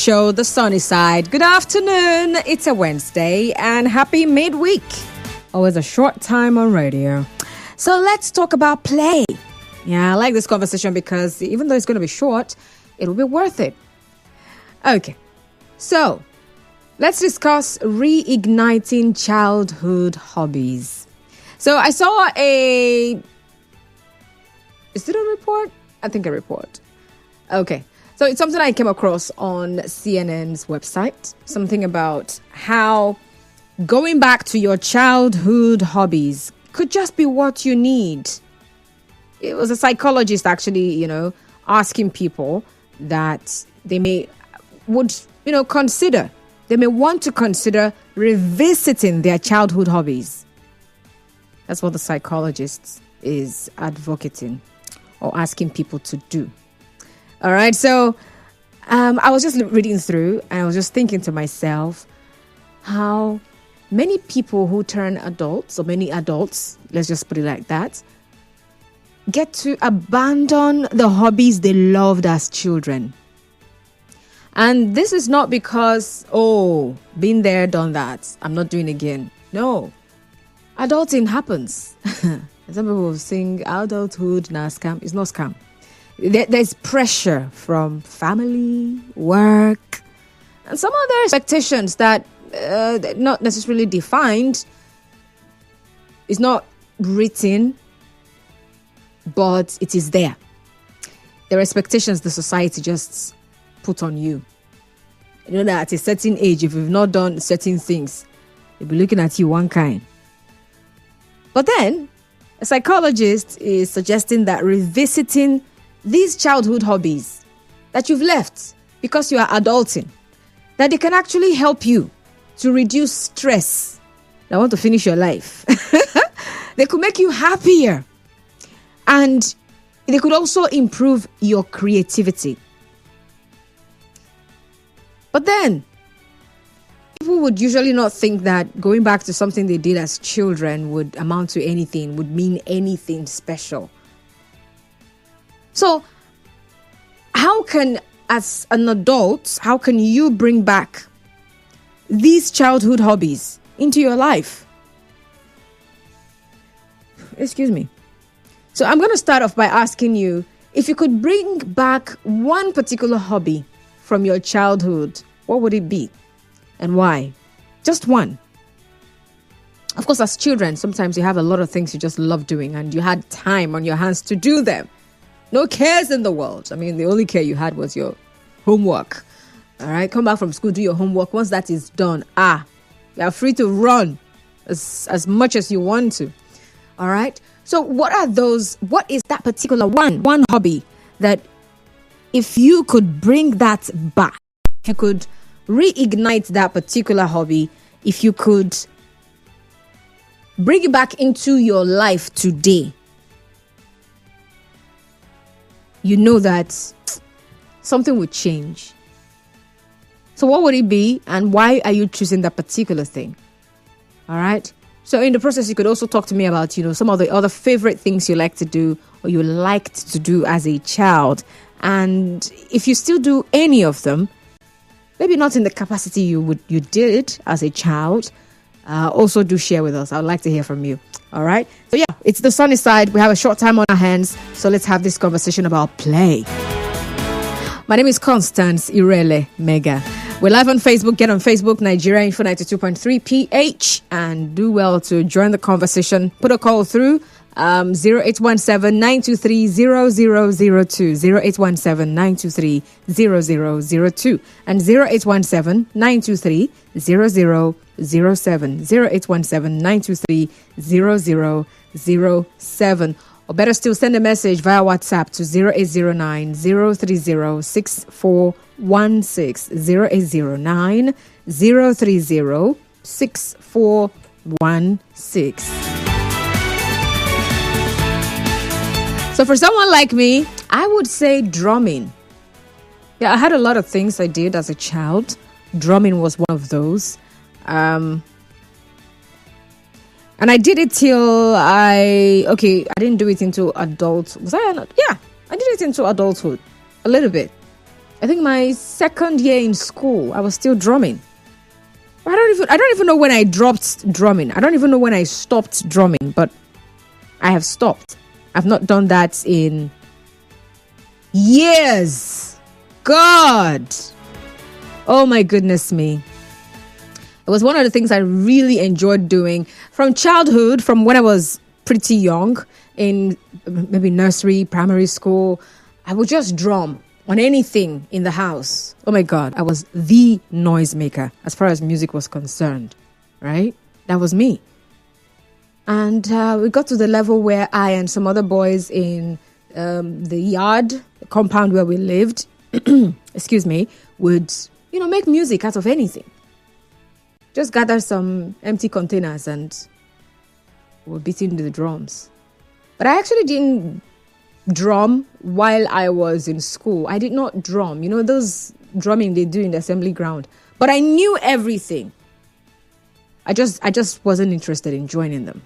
show, The Sunny Side. Good afternoon. It's a Wednesday and happy midweek. Always a short time on radio. So let's talk about play. Yeah, I like this conversation because even though it's going to be short, it will be worth it. Okay, so let's discuss reigniting childhood hobbies. So I saw is it a report? I think a report. Okay. So it's something I came across on CNN's website. Something about how going back to your childhood hobbies could just be what you need. It was a psychologist actually, asking people that they may want to consider revisiting their childhood hobbies. That's what the psychologist is advocating or asking people to do. All right, so I was just reading through and I was just thinking to myself how many people who turn adults, or many adults, let's just put it like that, get to abandon the hobbies they loved as children. And this is not because, been there, done that, I'm not doing it again. No, adulting happens. Some people sing adulthood, now scam. It's not scam. There's pressure from family, work, and some other expectations that not necessarily defined. It's not written, but it is there. There are expectations the society just put on you. You know that at a certain age, if you've not done certain things, they'll be looking at you one kind. But then, a psychologist is suggesting that revisiting these childhood hobbies that you've left because you are adulting, that they can actually help you to reduce stress. I want to finish your life. They could make you happier. And they could also improve your creativity. But then, people would usually not think that going back to something they did as children would amount to anything, would mean anything special. So, as an adult, how can you bring back these childhood hobbies into your life? Excuse me. So I'm going to start off by asking you, if you could bring back one particular hobby from your childhood, what would it be and why? Just one. Of course, as children, sometimes you have a lot of things you just love doing and you had time on your hands to do them. No cares in the world. I mean, the only care you had was your homework. All right, come back from school, do your homework. Once that is done, you are free to run as much as you want to. All right. So what is that particular one hobby that if you could bring that back, if you could reignite that particular hobby, if you could bring it back into your life today, you know that something would change. So what would it be and why are you choosing that particular thing? All right. So in the process, you could also talk to me about, some of the other favorite things you like to do or you liked to do as a child. And if you still do any of them, maybe not in the capacity you did as a child, also do share with us. I would like to hear from you. All right. So yeah, it's the sunny side. We have a short time on our hands. So let's have this conversation about play. My name is Constance Irele Mega. We're live on Facebook. Get on Facebook, Nigeria Info 92.3 PH, and do well to join the conversation. Put a call through 0817-923-0002, 0817-923-0002, and 0817-923-0007, 0817-923-0007. Or better still, send a message via WhatsApp to 0809-030-6416, 0809-030-6416. So for someone like me, I would say drumming. Yeah, I had a lot of things I did as a child. Drumming was one of those. And I did it till I didn't do it into adult. Was I not? Yeah, I did it into adulthood. A little bit. I think my second year in school, I was still drumming. I don't even know when I dropped drumming. I don't even know when I stopped drumming, but I have stopped. I've not done that in years. God. Oh my goodness me. It was one of the things I really enjoyed doing from childhood, from when I was pretty young, in maybe nursery, primary school. I would just drum on anything in the house. Oh my God, I was the noisemaker as far as music was concerned, right? That was me. And we got to the level where I and some other boys in the yard, the compound where we lived, excuse me, would, make music out of anything. Just gather some empty containers and we're beating the drums. But I actually didn't drum while I was in school. I did not drum. Those drumming they do in the assembly ground. But I knew everything. I just wasn't interested in joining them.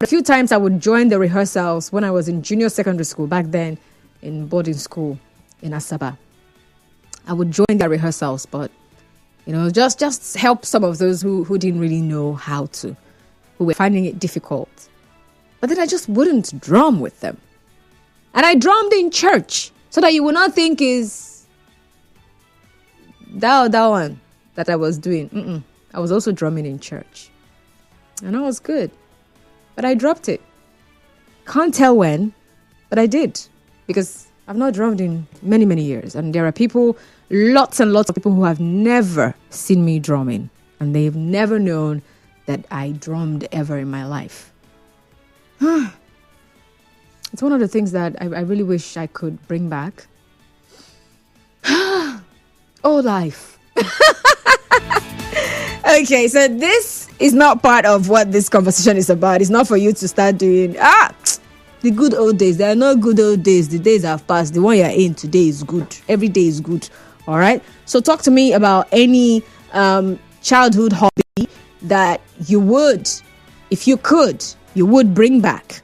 A few times I would join the rehearsals when I was in junior secondary school, back then in boarding school in Asaba. I would join their rehearsals, but just help some of those who didn't really know how to, who were finding it difficult. But then I just wouldn't drum with them. And I drummed in church so that you would not think is that one that I was doing. I was also drumming in church. And I was good. But I dropped it. Can't tell when, but I did. Because I've not drummed in many, many years. And there are people, lots and lots of people who have never seen me drumming. And they've never known that I drummed ever in my life. It's one of the things that I really wish I could bring back. Oh, life. Okay, so this is not part of what this conversation is about. It's not for you to start doing, the good old days. They are not good old days. The days have passed. The one you're in today is good. Every day is good. All right? So talk to me about any childhood hobby that you would, if you could, you would bring back.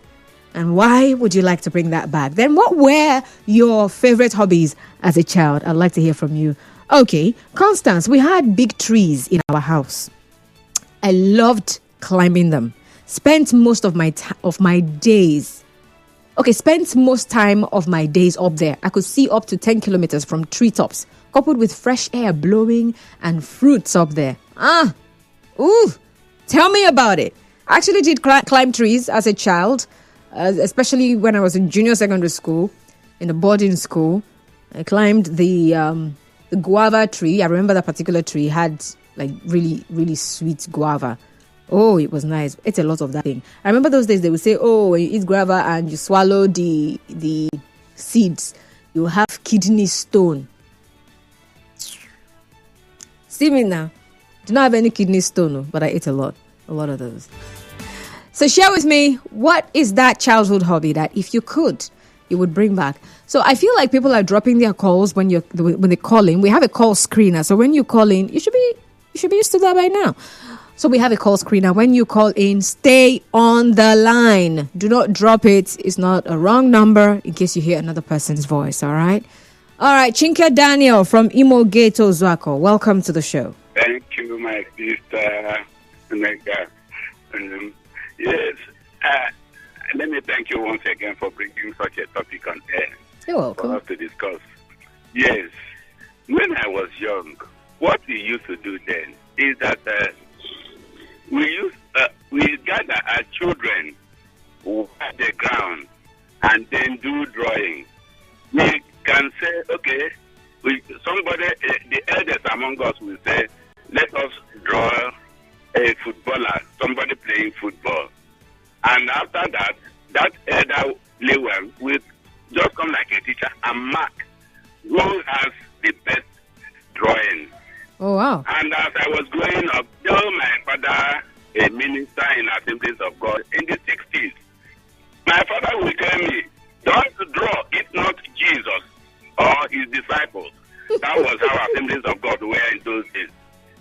And why would you like to bring that back? Then what were your favorite hobbies as a child? I'd like to hear from you. Okay, Constance, we had big trees in our house. I loved climbing them. Spent most of my days up there. I could see up to 10 kilometers from treetops, coupled with fresh air blowing and fruits up there. Tell me about it. I actually did climb trees as a child, especially when I was in junior secondary school, in a boarding school. I climbed the guava tree. I remember that particular tree had like really, really sweet guava. Oh, it was nice. Ate a lot of that thing. I remember those days they would say, when you eat guava and you swallow the seeds, you have kidney stone. See me now. Do not have any kidney stone, but I ate a lot of those. So share with me, what is that childhood hobby that if you could, you would bring back? So I feel like people are dropping their calls when they call in. We have a call screener. So when you call in, you should be used to that by now. So we have a call screener. When you call in, stay on the line. Do not drop it. It's not a wrong number in case you hear another person's voice. All right. All right. Chinke Daniel from Imo Ghetto Zwako. Welcome to the show. Thank you, my sister. Yes. Let me thank you once again for bringing such a topic on air. You're welcome. For us to discuss. Yes. When I was young, what we used to do then is that we gather our children at the ground and then do drawing. We can say, okay, the elders among us will say, let us draw a footballer, somebody playing football. And after that elder level will just come like a teacher and mark who has the best drawing. Oh, wow. And as I was growing up, my father, a minister in Assemblies of God in the 60s, my father will tell me, don't draw if not Jesus or his disciples. That was how Assemblies of God were in those days.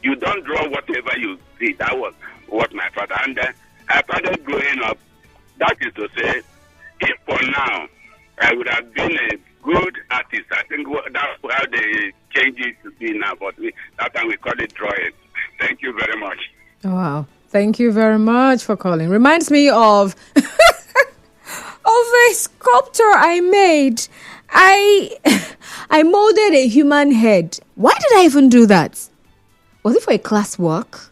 You don't draw whatever you see. That was what my father. And I started growing up. That is to say, if for now I would have been a good artist. I think that's how they change it to be now, but that time we call it drawing. Thank you very much. Oh, wow. Thank you very much for calling. Reminds me of of a sculpture I made. I molded a human head. Why did I even do that? Was it for a class work?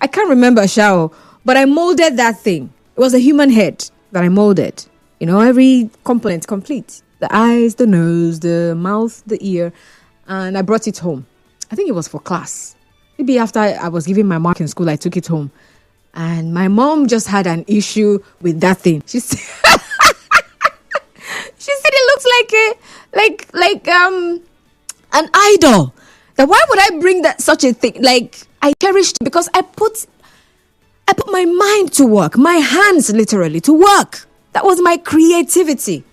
I can't remember, Shao, but I molded that thing. It was a human head that I molded. You know, every component complete. The eyes, the nose, the mouth, the ear. And I brought it home. I think it was for class. Maybe after I was giving my mark in school, I took it home. And my mom just had an issue with that thing. She said, it looks like an idol. That why would I bring that such a thing? Like, I cherished it because I put my mind to work, my hands literally to work. That was my creativity.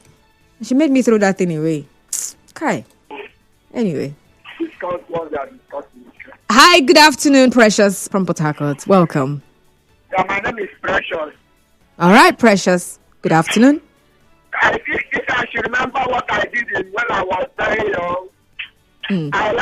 She made me throw that thing away. Okay. Anyway. Hi, good afternoon, Precious from Port Harcourt. Welcome. Yeah, my name is Precious. All right, Precious. Good afternoon. I think if I should remember what I did when I was very young, I